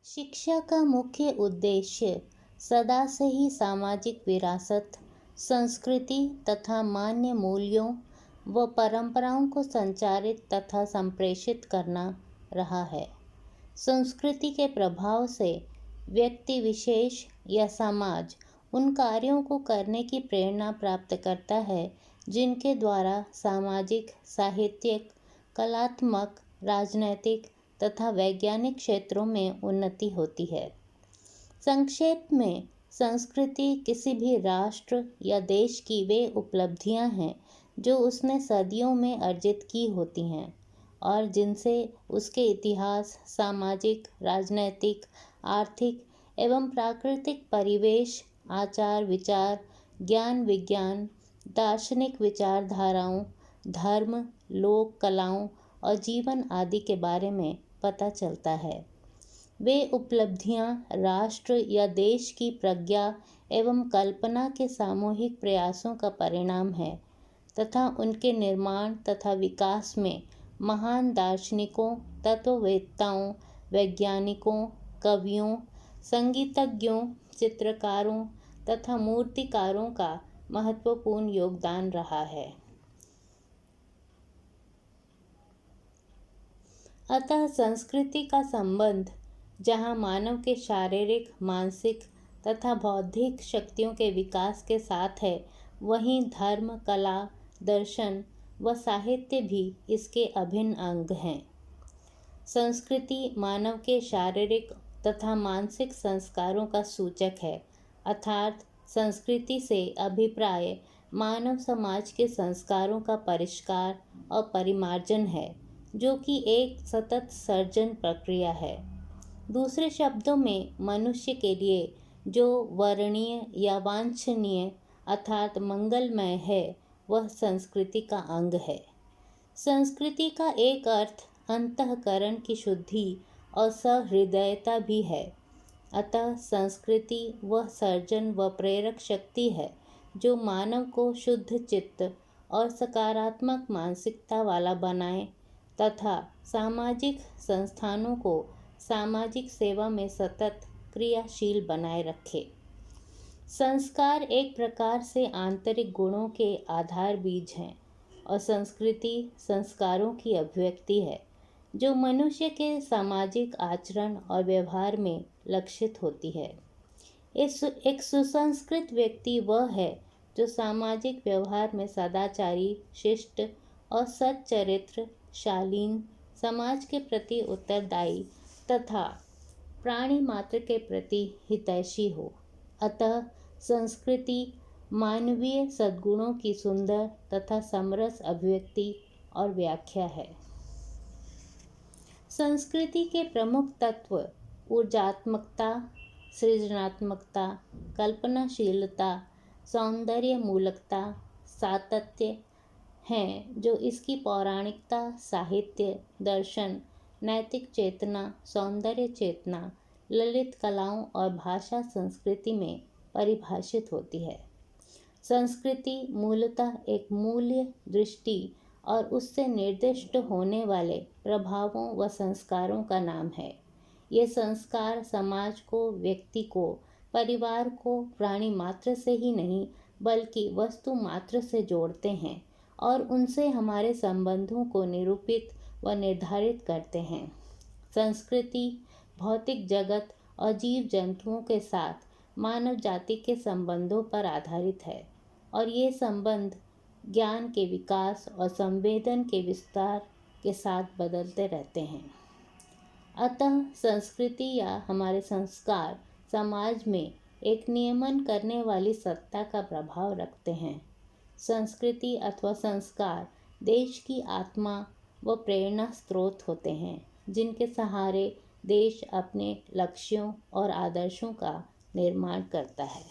शिक्षा का मुख्य उद्देश्य सदा से ही सामाजिक विरासत, संस्कृति तथा मान्य मूल्यों व परंपराओं को संचारित तथा संप्रेषित करना रहा है। संस्कृति के प्रभाव से व्यक्ति विशेष या समाज उन कार्यों को करने की प्रेरणा प्राप्त करता है जिनके द्वारा सामाजिक, साहित्यिक, कलात्मक, राजनैतिक तथा वैज्ञानिक क्षेत्रों में उन्नति होती है। संक्षेप में, संस्कृति किसी भी राष्ट्र या देश की वे उपलब्धियां हैं जो उसने सदियों में अर्जित की होती हैं और जिनसे उसके इतिहास, सामाजिक, राजनैतिक, आर्थिक एवं प्राकृतिक परिवेश, आचार विचार, ज्ञान विज्ञान, दार्शनिक विचारधाराओं, धर्म, लोक कलाओं और जीवन आदि के बारे में पता चलता है। वे उपलब्धियां राष्ट्र या देश की प्रज्ञा एवं कल्पना के सामूहिक प्रयासों का परिणाम है तथा उनके निर्माण तथा विकास में महान दार्शनिकों, तत्ववेत्ताओं, वैज्ञानिकों, कवियों, संगीतज्ञों, चित्रकारों तथा मूर्तिकारों का महत्वपूर्ण योगदान रहा है। अतः संस्कृति का संबंध जहाँ मानव के शारीरिक, मानसिक तथा बौद्धिक शक्तियों के विकास के साथ है, वहीं धर्म, कला, दर्शन व साहित्य भी इसके अभिन्न अंग हैं। संस्कृति मानव के शारीरिक तथा मानसिक संस्कारों का सूचक है, अर्थात संस्कृति से अभिप्राय मानव समाज के संस्कारों का परिष्कार और परिमार्जन है, जो कि एक सतत सर्जन प्रक्रिया है। दूसरे शब्दों में, मनुष्य के लिए जो वर्णनीय या वांछनीय अर्थात मंगलमय है, वह संस्कृति का अंग है। संस्कृति का एक अर्थ अंतःकरण की शुद्धि और सहृदयता भी है। अतः संस्कृति वह सर्जन व प्रेरक शक्ति है जो मानव को शुद्ध चित्त और सकारात्मक मानसिकता वाला बनाए तथा सामाजिक संस्थानों को सामाजिक सेवा में सतत क्रियाशील बनाए रखे। संस्कार एक प्रकार से आंतरिक गुणों के आधार बीज हैं और संस्कृति संस्कारों की अभिव्यक्ति है जो मनुष्य के सामाजिक आचरण और व्यवहार में लक्षित होती है। एक सुसंस्कृत व्यक्ति वह है जो सामाजिक व्यवहार में सदाचारी, शिष्ट और सच्चरित्र, शालीन, समाज के प्रति उत्तरदायी तथा प्राणी मात्र के प्रति हितैषी हो। अतः संस्कृति मानवीय सद्गुणों की सुंदर तथा समरस अभिव्यक्ति और व्याख्या है। संस्कृति के प्रमुख तत्व ऊर्जात्मकता, सृजनात्मकता, कल्पनाशीलता, सौंदर्य मूलकता, सातत्य हैं जो इसकी पौराणिकता, साहित्य, दर्शन, नैतिक चेतना, सौंदर्य चेतना, ललित कलाओं और भाषा संस्कृति में परिभाषित होती है। संस्कृति मूलतः एक मूल्य, दृष्टि और उससे निर्दिष्ट होने वाले प्रभावों व संस्कारों का नाम है। ये संस्कार समाज को, व्यक्ति को, परिवार को प्राणी मात्र से ही नहीं बल्कि वस्तु मात्र से जोड़ते हैं और उनसे हमारे संबंधों को निरूपित व निर्धारित करते हैं। संस्कृति भौतिक जगत और जीव जंतुओं के साथ मानव जाति के संबंधों पर आधारित है और ये संबंध ज्ञान के विकास और संवेदन के विस्तार के साथ बदलते रहते हैं। अतः संस्कृति या हमारे संस्कार समाज में एक नियमन करने वाली सत्ता का प्रभाव रखते हैं। संस्कृति अथवा संस्कार देश की आत्मा व प्रेरणा स्रोत होते हैं जिनके सहारे देश अपने लक्ष्यों और आदर्शों का निर्माण करता है।